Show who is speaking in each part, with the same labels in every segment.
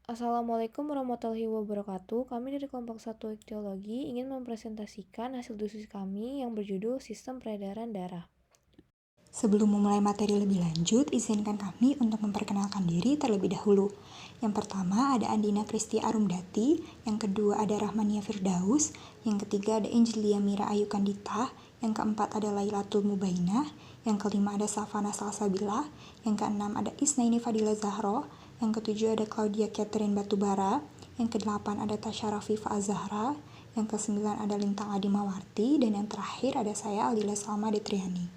Speaker 1: Assalamualaikum warahmatullahi wabarakatuh. Kami dari kelompok 1 Iktiologi ingin mempresentasikan hasil diskusi kami yang berjudul Sistem Peredaran Darah.
Speaker 2: Sebelum memulai materi lebih lanjut, izinkan kami untuk memperkenalkan diri terlebih dahulu. Yang pertama ada Andina Kristi Arumdati, yang kedua ada Rahmania Firdaus, yang ketiga ada Angelia Mira Ayu Kandita, yang keempat ada Lailatul Mubainah, yang kelima ada Safana Salsabila, yang keenam ada Isnaini Fadila Zahro, yang ketujuh ada Claudia Catherine Batubara, yang kedelapan ada Tasya Rafifa Azahra, yang kesembilan ada Lintang Adimawarti, dan yang terakhir ada saya Aldila Salma Detriani.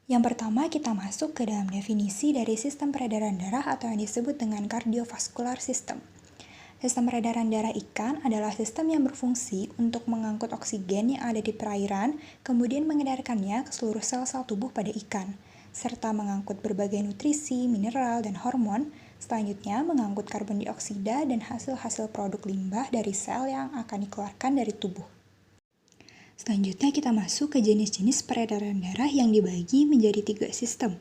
Speaker 2: Yang pertama, kita masuk ke dalam definisi dari sistem peredaran darah atau yang disebut dengan cardiovascular system. Sistem peredaran darah ikan adalah sistem yang berfungsi untuk mengangkut oksigen yang ada di perairan, kemudian mengedarkannya ke seluruh sel-sel tubuh pada ikan, serta mengangkut berbagai nutrisi, mineral, dan hormon. Selanjutnya, mengangkut karbon dioksida dan hasil-hasil produk limbah dari sel yang akan dikeluarkan dari tubuh. Selanjutnya kita masuk ke jenis-jenis peredaran darah yang dibagi menjadi 3 sistem.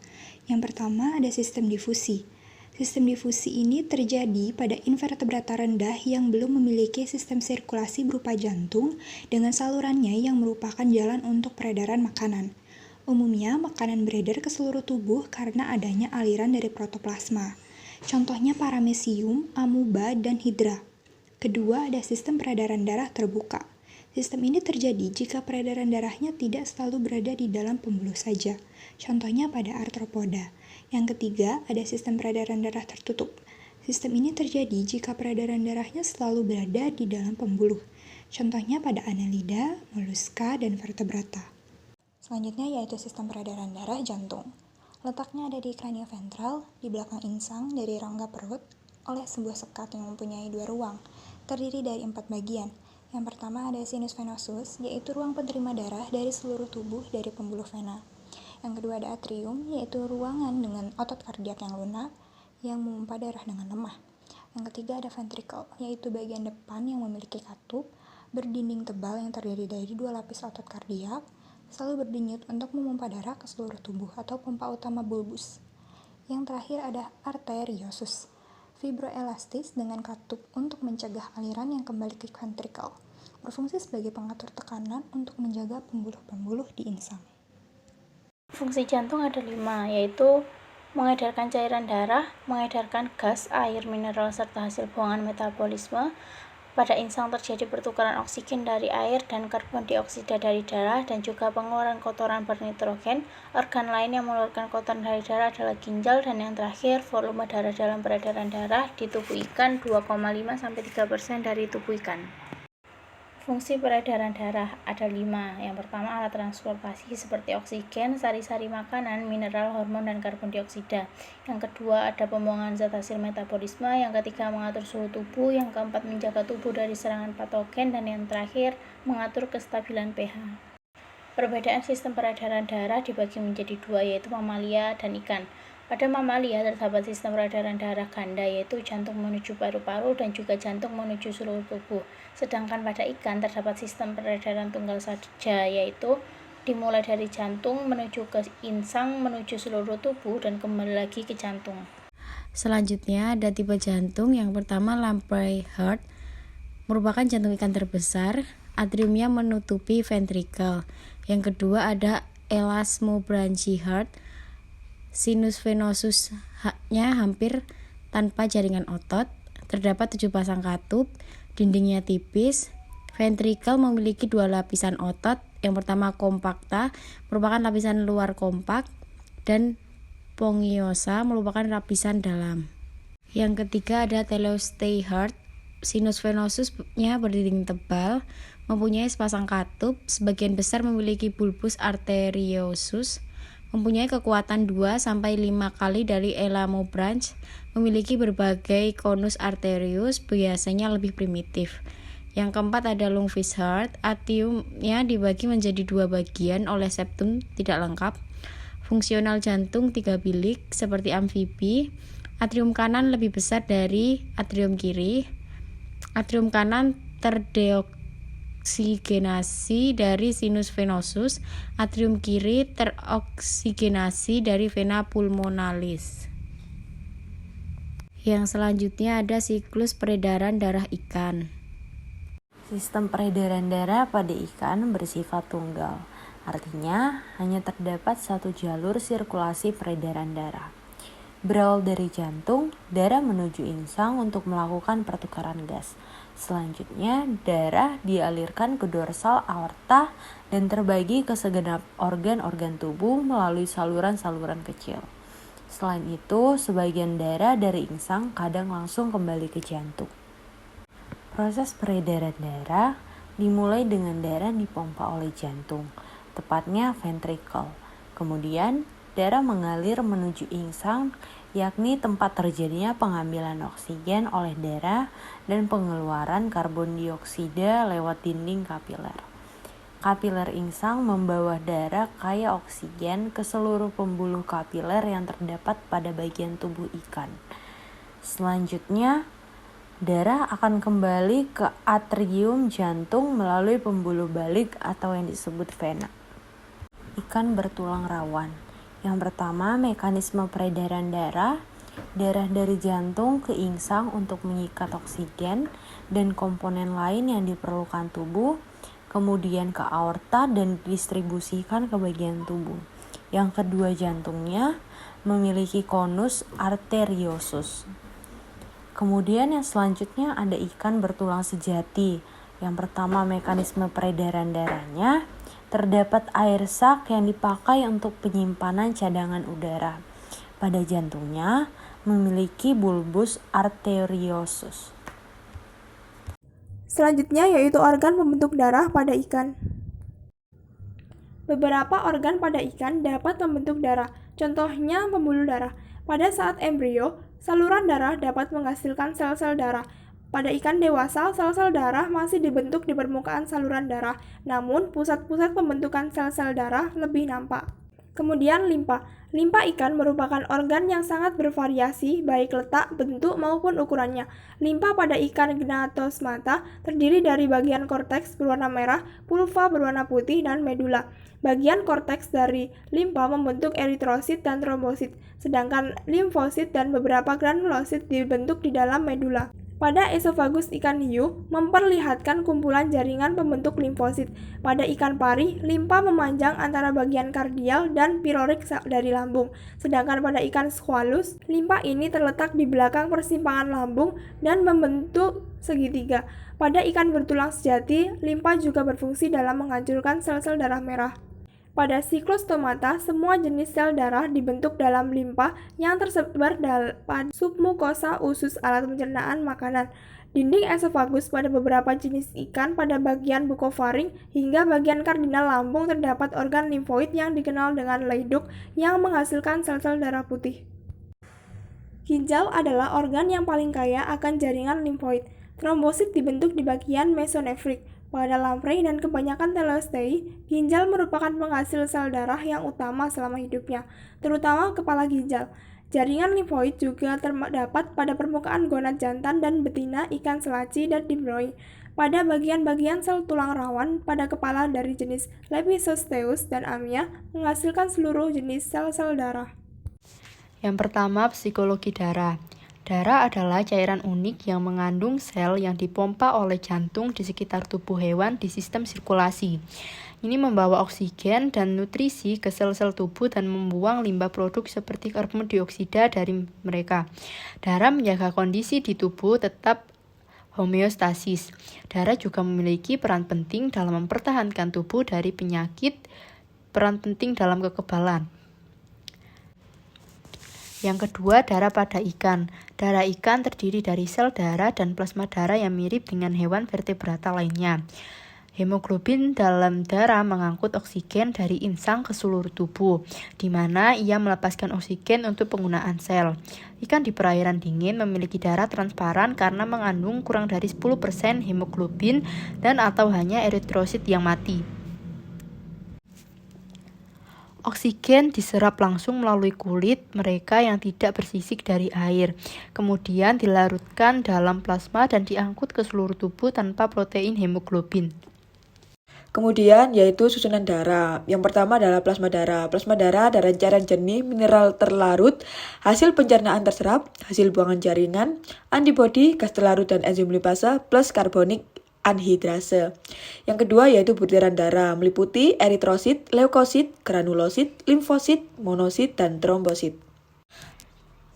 Speaker 2: Yang pertama ada sistem difusi. Sistem difusi ini terjadi pada invertebrata rendah yang belum memiliki sistem sirkulasi berupa jantung dengan salurannya yang merupakan jalan untuk peredaran makanan. Umumnya makanan beredar ke seluruh tubuh karena adanya aliran dari protoplasma. Contohnya paramecium, amuba, dan hidra. Kedua ada sistem peredaran darah terbuka. Sistem ini terjadi jika peredaran darahnya tidak selalu berada di dalam pembuluh saja, contohnya pada arthropoda. Yang ketiga, ada sistem peredaran darah tertutup. Sistem ini terjadi jika peredaran darahnya selalu berada di dalam pembuluh, contohnya pada annelida, moluska, dan vertebrata. Selanjutnya yaitu sistem peredaran darah jantung. Letaknya ada di cranioventral, di belakang insang dari rongga perut, oleh sebuah sekat yang mempunyai 2 ruang, terdiri dari 4 bagian. Yang pertama ada sinus venosus, yaitu ruang penerima darah dari seluruh tubuh dari pembuluh vena. Yang kedua ada atrium, yaitu ruangan dengan otot kardiak yang lunak yang memompa darah dengan lemah. Yang ketiga ada ventricle, yaitu bagian depan yang memiliki katup berdinding tebal yang terdiri dari 2 lapis otot kardiak, selalu berdenyut untuk memompa darah ke seluruh tubuh atau pompa utama bulbus. Yang terakhir ada arteriosus, fibroelastis dengan katup untuk mencegah aliran yang kembali ke ventricle, berfungsi sebagai pengatur tekanan untuk menjaga pembuluh-pembuluh di insang.
Speaker 3: Fungsi jantung ada 5, yaitu mengedarkan cairan darah, mengedarkan gas, air, mineral, serta hasil buangan metabolisme. Pada insang terjadi pertukaran oksigen dari air dan karbon dioksida dari darah dan juga pengeluaran kotoran bernitrogen. Organ lain yang mengeluarkan kotoran dari darah adalah ginjal, dan yang terakhir volume darah dalam peredaran darah di tubuh ikan 2,5-3% dari tubuh ikan. Fungsi peredaran darah ada 5. Yang pertama alat transportasi seperti oksigen, sari-sari makanan, mineral, hormon, dan karbon dioksida. Yang kedua ada pembuangan zat hasil metabolisme. Yang ketiga mengatur suhu tubuh. Yang keempat menjaga tubuh dari serangan patogen. Dan yang terakhir mengatur kestabilan pH. Perbedaan sistem peredaran darah dibagi menjadi 2, yaitu mamalia dan ikan. Pada mamalia terdapat sistem peredaran darah ganda, yaitu jantung menuju paru-paru dan juga jantung menuju seluruh tubuh. Sedangkan pada ikan terdapat sistem peredaran tunggal saja, yaitu dimulai dari jantung menuju ke insang, menuju seluruh tubuh, dan kembali lagi ke jantung.
Speaker 4: Selanjutnya ada tipe jantung. Yang pertama lamprey heart, merupakan jantung ikan terbesar, atriumnya menutupi ventricle. Yang kedua ada elasmobranchi heart, sinus venosusnya hampir tanpa jaringan otot, terdapat 7 pasang katup, dindingnya tipis. Ventricle memiliki 2 lapisan otot. Yang pertama compacta, merupakan lapisan luar kompak, dan pongiosa merupakan lapisan dalam. Yang ketiga ada teleostei heart, sinus venosusnya berdinding tebal, mempunyai sepasang katup, sebagian besar memiliki bulbus arteriosus, mempunyai kekuatan 2-5 kali dari elamobranch, memiliki berbagai konus arterius, biasanya lebih primitif. Yang keempat ada lungfish heart, atriumnya dibagi menjadi 2 bagian oleh septum tidak lengkap. Fungsional jantung 3 bilik seperti amfibi. Atrium kanan lebih besar dari atrium kiri. Atrium kanan teroksigenasi dari sinus venosus, atrium kiri teroksigenasi dari vena pulmonalis. Yang selanjutnya ada siklus peredaran darah ikan.
Speaker 5: Sistem peredaran darah pada ikan bersifat tunggal. Artinya, hanya terdapat satu jalur sirkulasi peredaran darah. Berawal dari jantung, darah menuju insang untuk melakukan pertukaran gas. Selanjutnya, darah dialirkan ke dorsal aorta dan terbagi ke segenap organ-organ tubuh melalui saluran-saluran kecil. Selain itu, sebagian darah dari insang kadang langsung kembali ke jantung. Proses peredaran darah dimulai dengan darah dipompa oleh jantung, tepatnya ventricle. Kemudian, darah mengalir menuju insang, yakni tempat terjadinya pengambilan oksigen oleh darah dan pengeluaran karbon dioksida lewat dinding kapiler. Kapiler insang membawa darah kaya oksigen ke seluruh pembuluh kapiler yang terdapat pada bagian tubuh ikan. Selanjutnya, darah akan kembali ke atrium jantung melalui pembuluh balik atau yang disebut vena. Ikan bertulang rawan. Yang pertama, mekanisme peredaran darah dari jantung ke insang untuk mengikat oksigen dan komponen lain yang diperlukan tubuh, kemudian ke aorta dan didistribusikan ke bagian tubuh. Yang kedua, jantungnya memiliki konus arteriosus. Kemudian yang selanjutnya ada ikan bertulang sejati. Yang pertama, mekanisme peredaran darahnya, terdapat air sak yang dipakai untuk penyimpanan cadangan udara. Pada jantungnya memiliki bulbus arteriosus.
Speaker 6: Selanjutnya yaitu organ pembentuk darah pada ikan. Beberapa organ pada ikan dapat membentuk darah, contohnya pembuluh darah. Pada saat embrio, saluran darah dapat menghasilkan sel-sel darah. Pada ikan dewasa, sel-sel darah masih dibentuk di permukaan saluran darah, namun pusat-pusat pembentukan sel-sel darah lebih nampak. Kemudian limpa. Limpa ikan merupakan organ yang sangat bervariasi baik letak, bentuk, maupun ukurannya. Limpa pada ikan gnatosmata terdiri dari bagian korteks berwarna merah, pulva berwarna putih, dan medula. Bagian korteks dari limpa membentuk eritrosit dan trombosit, sedangkan limfosit dan beberapa granulosit dibentuk di dalam medula. Pada esofagus ikan hiu, memperlihatkan kumpulan jaringan pembentuk limfosit. Pada ikan pari, limpa memanjang antara bagian kardial dan pirorik dari lambung. Sedangkan pada ikan squalus, limpa ini terletak di belakang persimpangan lambung dan membentuk segitiga. Pada ikan bertulang sejati, limpa juga berfungsi dalam menghancurkan sel-sel darah merah. Pada siklostomata, semua jenis sel darah dibentuk dalam limpa yang tersebar pada submukosa usus alat pencernaan makanan, dinding esofagus pada beberapa jenis ikan pada bagian bukofaring, hingga bagian kardinal lambung terdapat organ limfoid yang dikenal dengan leyduk yang menghasilkan sel-sel darah putih. Ginjal adalah organ yang paling kaya akan jaringan limfoid. Trombosit dibentuk di bagian mesonefrik. Pada lamprey dan kebanyakan teleostei, ginjal merupakan penghasil sel darah yang utama selama hidupnya, terutama kepala ginjal. Jaringan limfoid juga terdapat pada permukaan gonad jantan dan betina ikan selaci dan dimroi. Pada bagian-bagian sel tulang rawan pada kepala dari jenis Lepisosteius dan Amia menghasilkan seluruh jenis sel-sel darah.
Speaker 7: Yang pertama, psikologi darah. Darah adalah cairan unik yang mengandung sel yang dipompa oleh jantung di sekitar tubuh hewan di sistem sirkulasi. Ini membawa oksigen dan nutrisi ke sel-sel tubuh dan membuang limbah produk seperti karbon dioksida dari mereka. Darah menjaga kondisi di tubuh tetap homeostasis. Darah juga memiliki peran penting dalam mempertahankan tubuh dari penyakit, peran penting dalam kekebalan. Yang kedua, darah pada ikan. Darah ikan terdiri dari sel darah dan plasma darah yang mirip dengan hewan vertebrata lainnya. Hemoglobin dalam darah mengangkut oksigen dari insang ke seluruh tubuh, di mana ia melepaskan oksigen untuk penggunaan sel. Ikan di perairan dingin memiliki darah transparan karena mengandung kurang dari 10% hemoglobin dan atau hanya eritrosit yang mati. Oksigen diserap langsung melalui kulit mereka yang tidak bersisik dari air, kemudian dilarutkan dalam plasma dan diangkut ke seluruh tubuh tanpa protein hemoglobin.
Speaker 8: Kemudian yaitu susunan darah. Yang pertama adalah plasma darah. Plasma darah adalah cairan jernih mineral terlarut, hasil pencernaan terserap, hasil buangan jaringan, antibodi, gas terlarut dan enzim lipase plus karbonik anhidrase. Yang kedua yaitu butiran darah, meliputi eritrosit, leukosit, granulosit, limfosit, monosit, dan trombosit.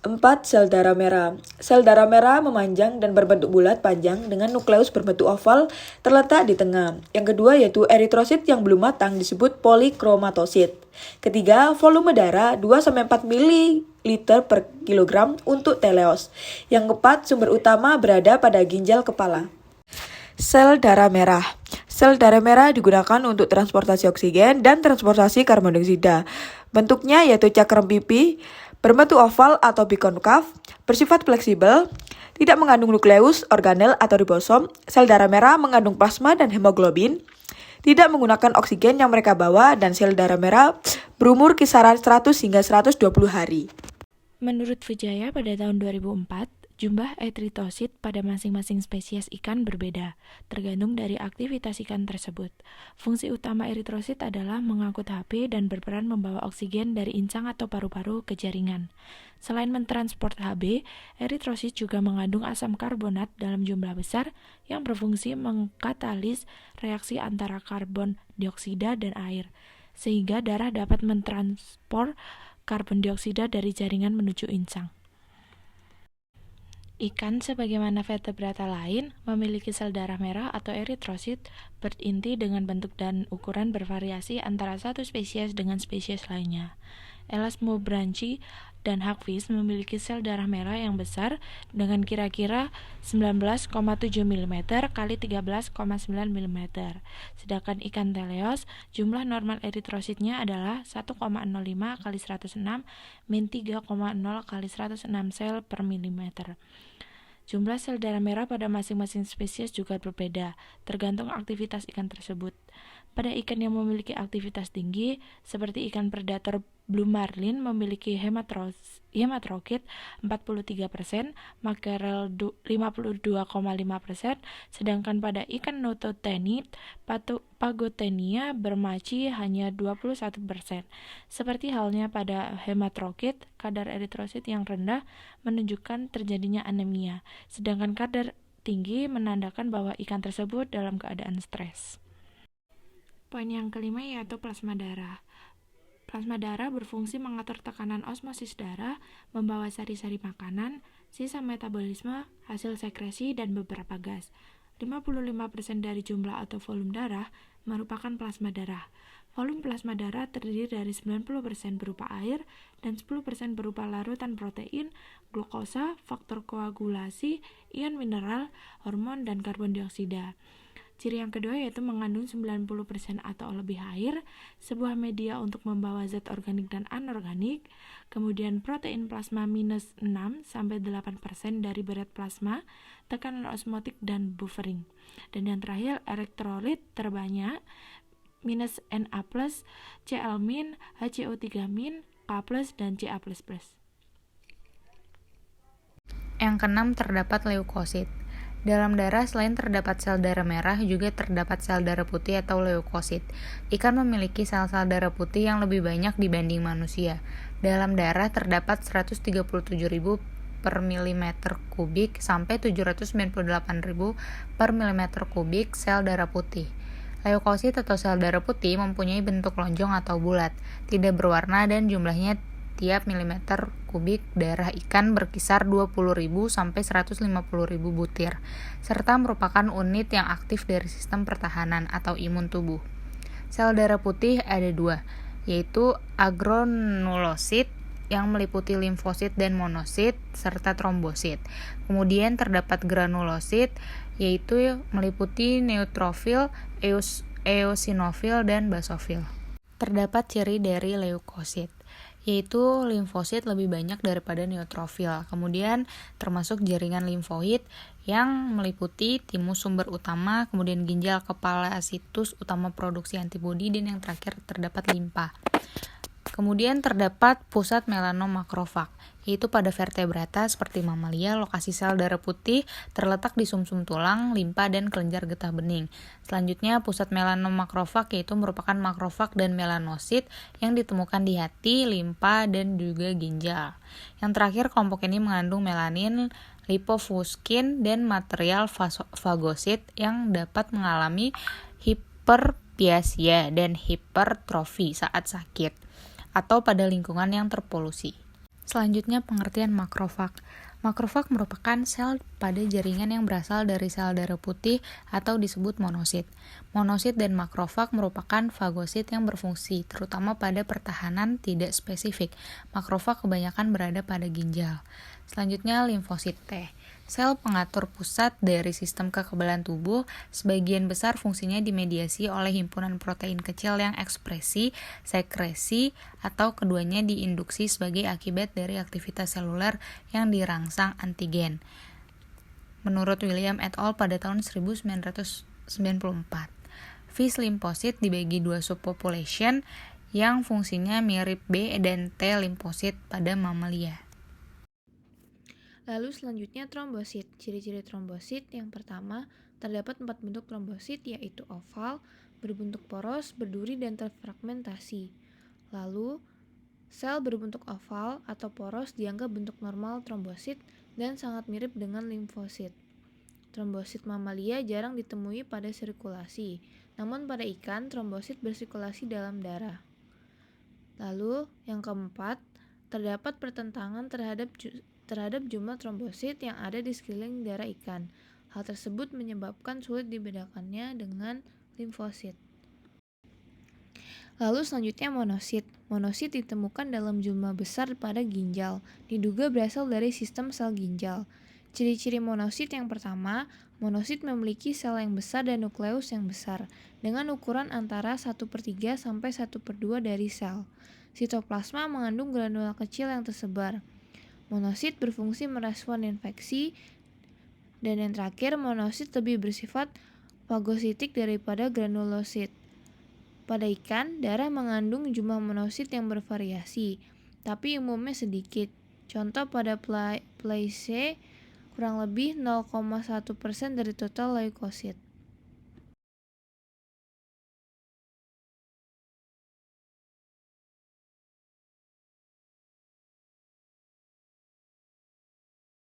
Speaker 8: 4. Sel darah merah. Sel darah merah memanjang dan berbentuk bulat panjang dengan nukleus berbentuk oval terletak di tengah. Yang kedua yaitu eritrosit yang belum matang disebut polikromatosit. Ketiga, volume darah 2-4 ml per kilogram untuk teleos. Yang keempat, sumber utama berada pada ginjal kepala. Sel darah merah. Sel darah merah digunakan untuk transportasi oksigen dan transportasi karbon dioksida. Bentuknya yaitu cakram pipi, berbentuk oval atau bikonkav, bersifat fleksibel, tidak mengandung nukleus, organel, atau ribosom. Sel darah merah mengandung plasma dan hemoglobin, tidak menggunakan oksigen yang mereka bawa, dan sel darah merah berumur kisaran 100 hingga 120 hari.
Speaker 1: Menurut Vijaya pada tahun 2004, jumlah eritrosit pada masing-masing spesies ikan berbeda, tergantung dari aktivitas ikan tersebut. Fungsi utama eritrosit adalah mengangkut HP dan berperan membawa oksigen dari insang atau paru-paru ke jaringan. Selain mentransport Hb, eritrosit juga mengandung asam karbonat dalam jumlah besar yang berfungsi mengkatalis reaksi antara karbon dioksida dan air, sehingga darah dapat mentransport karbon dioksida dari jaringan menuju insang. Ikan sebagaimana vertebrata lain memiliki sel darah merah atau eritrosit berinti dengan bentuk dan ukuran bervariasi antara satu spesies dengan spesies lainnya. Elasmobranchi dan hagfish memiliki sel darah merah yang besar dengan kira-kira 19,7 mm x 13,9 mm. Sedangkan ikan teleos, jumlah normal eritrositnya adalah 1,05 x 106 min 3,0 x 106 sel per milimeter. Jumlah sel darah merah pada masing-masing spesies juga berbeda, tergantung aktivitas ikan tersebut. Pada ikan yang memiliki aktivitas tinggi, seperti ikan predator blue marlin memiliki hematrokit 43%, makrel 52,5%, sedangkan pada ikan nototenid, Phagothenia bermaci hanya 21%. Seperti halnya pada hematrokit, kadar eritrosit yang rendah menunjukkan terjadinya anemia, sedangkan kadar tinggi menandakan bahwa ikan tersebut dalam keadaan stres. Poin yang kelima yaitu plasma darah. Plasma darah berfungsi mengatur tekanan osmosis darah, membawa sari-sari makanan, sisa metabolisme, hasil sekresi, dan beberapa gas. 55% dari jumlah atau volume darah merupakan plasma darah. Volume plasma darah terdiri dari 90% berupa air dan 10% berupa larutan protein, glukosa, faktor koagulasi, ion mineral, hormon, dan karbon dioksida. Ciri yang kedua yaitu mengandung 90% atau lebih air, sebuah media untuk membawa zat organik dan anorganik, kemudian protein plasma minus 6-8% dari berat plasma, tekanan osmotik dan buffering. Dan yang terakhir, elektrolit terbanyak, minus Na+, Cl-, HCO3-, K+, dan Ca++.
Speaker 5: Yang keenam terdapat leukosit. Dalam darah selain terdapat sel darah merah, juga terdapat sel darah putih atau leukosit. Ikan memiliki sel-sel darah putih yang lebih banyak dibanding manusia. Dalam darah terdapat 137.000 per milimeter kubik sampai 798.000 per milimeter kubik sel darah putih. Leukosit atau sel darah putih mempunyai bentuk lonjong atau bulat, tidak berwarna, dan jumlahnya tiap milimeter kubik darah ikan berkisar 20.000 sampai 150.000 butir, serta merupakan unit yang aktif dari sistem pertahanan atau imun tubuh. Sel darah putih ada dua, yaitu agranulosit yang meliputi limfosit dan monosit, serta trombosit. Kemudian terdapat granulosit, yaitu meliputi neutrofil, eosinofil, dan basofil. Terdapat ciri dari leukosit, yaitu limfosit lebih banyak daripada neutrofil. Kemudian termasuk jaringan limfoid yang meliputi timus sumber utama, kemudian ginjal kepala situs utama produksi antibodi, dan yang terakhir terdapat limpa.
Speaker 9: Kemudian terdapat pusat melanomakrofag, yaitu pada vertebrata seperti mamalia. Lokasi sel darah putih terletak di sumsum tulang, limpa, dan kelenjar getah bening. Selanjutnya, pusat melanomakrofag yaitu merupakan makrofag dan melanosit yang ditemukan di hati, limpa, dan juga ginjal. Yang terakhir, kelompok ini mengandung melanin, lipofuskin, dan material fagosit yang dapat mengalami hiperplasia dan hipertrofi saat sakit atau pada lingkungan yang terpolusi. Selanjutnya, pengertian makrofag. Makrofag merupakan sel pada jaringan yang berasal dari sel darah putih atau disebut monosit. Monosit dan makrofag merupakan fagosit yang berfungsi, terutama pada pertahanan tidak spesifik. Makrofag kebanyakan berada pada ginjal. Selanjutnya, limfosit T. Sel pengatur pusat dari sistem kekebalan tubuh, sebagian besar fungsinya dimediasi oleh himpunan protein kecil yang ekspresi, sekresi, atau keduanya diinduksi sebagai akibat dari aktivitas seluler yang dirangsang antigen. Menurut William et al. Pada tahun 1994, vis limfosit dibagi dua subpopulation yang fungsinya mirip B dan T limfosit pada mamalia.
Speaker 1: Lalu selanjutnya trombosit. Ciri-ciri trombosit yang pertama, terdapat 4 bentuk trombosit yaitu oval, berbentuk poros, berduri, dan terfragmentasi. Lalu, sel berbentuk oval atau poros dianggap bentuk normal trombosit dan sangat mirip dengan limfosit. Trombosit mamalia jarang ditemui pada sirkulasi, namun pada ikan trombosit bersirkulasi dalam darah. Lalu, yang keempat, terdapat pertentangan terhadap jumlah trombosit yang ada di sekeliling darah ikan. Hal tersebut menyebabkan sulit dibedakannya dengan limfosit. Lalu selanjutnya monosit. Monosit ditemukan dalam jumlah besar pada ginjal, diduga berasal dari sistem sel ginjal. Ciri-ciri monosit yang pertama, monosit memiliki sel yang besar dan nukleus yang besar, dengan ukuran antara 1/3 sampai 1/2 dari sel. Sitoplasma mengandung granula kecil yang tersebar. Monosit berfungsi merespon infeksi, dan yang terakhir, monosit lebih bersifat fagositik daripada granulosit. Pada ikan, darah mengandung jumlah monosit yang bervariasi, tapi umumnya sedikit. Contoh pada plaice, kurang lebih 0,1% dari total leukosit.